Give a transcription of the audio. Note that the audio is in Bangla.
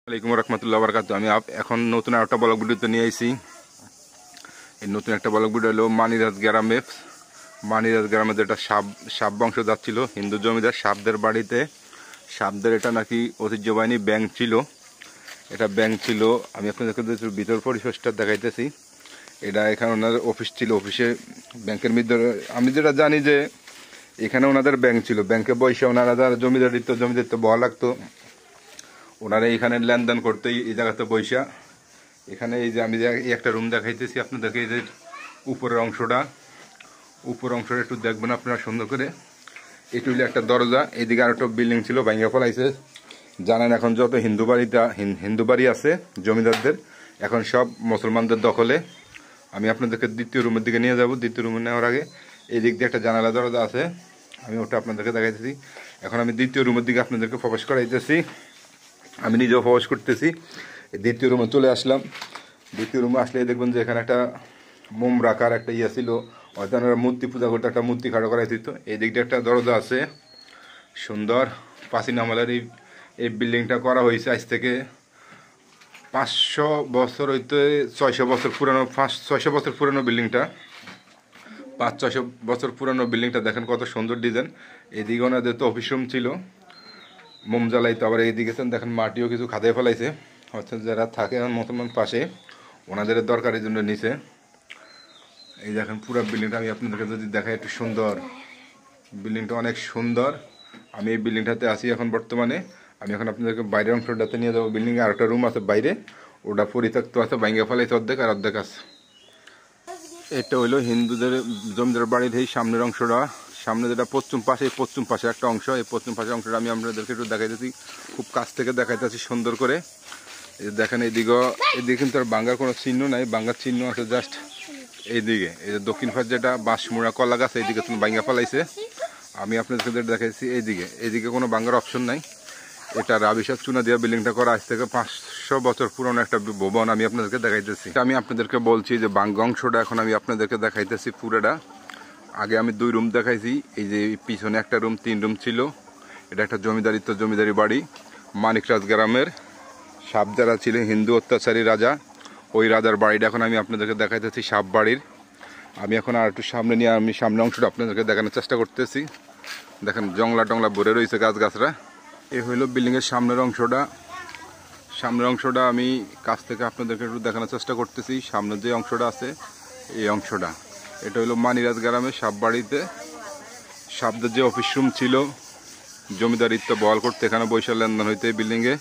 আসসালামু রহমতুল্লাহ বারাকাতুহু। আমি এখন নতুন একটা ব্লগ ভিডিওতে নিয়ে আইছি। এই নতুন একটা ব্লগ ভিডিও হলো মানিরাজ গ্রামে যেটা সাপ বংশ যাচ্ছিল হিন্দু জমিদার সাপদের বাড়িতে। সাপদের এটা নাকি ঐতিহ্যবাহী ব্যাংক ছিল। এটা ব্যাংক ছিল। আমি আপনাদেরকে ভিতর পরিবেশটা দেখাইতেছি। এটা এখানে ওনাদের অফিস ছিল। অফিসে ব্যাংকের ভিতরে আমি যেটা জানি যে এখানে ওনাদের ব্যাংক ছিল। ব্যাংকে বসে ওনারা যারা জমিদারিত্ব বহা লাগতো, ওনারা এখানে লেনদেন করতে এই জায়গাতে বৈশা এখানে এই যে আমি একটা রুম দেখাইতেছি আপনাদেরকে। এই যে উপরের অংশটা একটু দেখবেন আপনারা সুন্দর করে। এটি হলো একটা দরজা। এইদিকে আর একটা বিল্ডিং ছিল, ভাঙ্গা ফেলাইছে। জানেন এখন যত হিন্দু বাড়ি আছে জমিদারদের, এখন সব মুসলমানদের দখলে। আমি আপনাদেরকে দ্বিতীয় রুমের দিকে নিয়ে যাব। দ্বিতীয় রুমে নেওয়ার আগে এই দিক দিয়ে একটা জানালা দরজা আছে, আমি ওটা আপনাদেরকে দেখাইতেছি। এখন আমি দ্বিতীয় রুমের দিকে আপনাদেরকে প্রবেশ করাইতেছি। আমি নিজেও প্রবেশ করতেছি। দ্বিতীয় রুমে চলে আসলাম। দ্বিতীয় রুমে আসলে দেখবেন যে এখানে একটা মোম রাখার একটা ইয়ে ছিল, হয়তো ওনারা মূর্তি পূজা করতে একটা মূর্তি খাড়ো করাই দিত। এই দিক দিয়ে একটা দরজা আছে সুন্দর। প্রাচীন আমলের এই বিল্ডিংটা করা হয়েছে আজ থেকে 500 বছর হইতে 600 বছর পুরানো। 600 বছর পুরানো বিল্ডিংটা, 500-600 বছর পুরানো বিল্ডিংটা দেখেন কত সুন্দর ডিজাইন। এদিকে ওনাদের তো অফিস রুম ছিল, মোম জ্বালাইতো। আবার এইদিকে দেখেন মাটিও কিছু খাদে ফেলাইছে, অর্থাৎ যারা থাকে এখন মুসলমান পাশে ওনাদের দরকারের জন্য নিচে। এই দেখেন পুরো বিল্ডিংটা আমি আপনাদেরকে যদি দেখাই, একটু সুন্দর বিল্ডিংটা, অনেক সুন্দর। আমি এই বিল্ডিংটাতে আছি এখন বর্তমানে। আমি এখন আপনাদেরকে বাইরের অংশটাতে নিয়ে যাবো। বিল্ডিংয়ে আর একটা রুম আছে বাইরে, ওটা পরিত্যক্ত আছে, ভাঙ্গা ফেলাইছে অর্ধেক আর অর্ধেক আছে। এটা হইলো হিন্দুদের জমিদার বাড়ির এই সামনের অংশটা। সামনে যেটা পশ্চিম পাশে একটা অংশ, এই পশ্চিম পাশের অংশটা আমি আপনাদেরকে একটু দেখাইতেছি, খুব কাছ থেকে দেখাইতেছি সুন্দর করে। এই দেখেন এদিকে কিন্তু আর বাঙ্গার কোনো চিহ্ন নাই, বাঙ্গার চিহ্ন আছে জাস্ট এইদিকে। এই যে দক্ষিণ পাশ যেটা বাঁশমুড়া কলা গাছ, এইদিকে তুমি বাঙ্গা ফেলাইছে। আমি আপনাদেরকে যেটা দেখাইছি এইদিকে কোনো বাঙ্গার অপশন নাই। এটা রাবিশার চুনা দিয়ে বিল্ডিংটা করা আজ থেকে 500 বছর পুরনো একটা ভবন আমি আপনাদেরকে দেখাইতেছি। আমি আপনাদেরকে বলছি যে বাঙ্গা অংশটা এখন আমি আপনাদেরকে দেখাইতেছি পুরোটা। আগে আমি 2 রুম দেখাইছি। এই যে পিছনে একটা রুম, 3 রুম ছিল। এটা একটা জমিদারি বাড়ি মানিকরাজ গ্রামের। সাপ যারা ছিলেন হিন্দু অত্যাচারী রাজা, ওই রাজার বাড়িটা এখন আমি আপনাদেরকে দেখাইতেছি সাপ বাড়ির। আমি এখন আর একটু সামনে নিয়ে আমি সামনের অংশটা আপনাদেরকে দেখানোর চেষ্টা করতেছি। দেখেন জংলা টংলা ভরে রয়েছে গাছগাছরা। এই হইল বিল্ডিংয়ের সামনের অংশটা আমি কাছ থেকে আপনাদেরকে একটু দেখানোর চেষ্টা করতেছি। সামনের যে অংশটা আছে এই অংশটা, এটা হলো মানিরাজ গ্রামের সাপ বাড়িতে। সাপদের যে অফিস রুম ছিল, জমিদারিত্ব বহাল করতে এখানে বৈশাখ লেনদেন হইতে এই বিল্ডিংয়ে।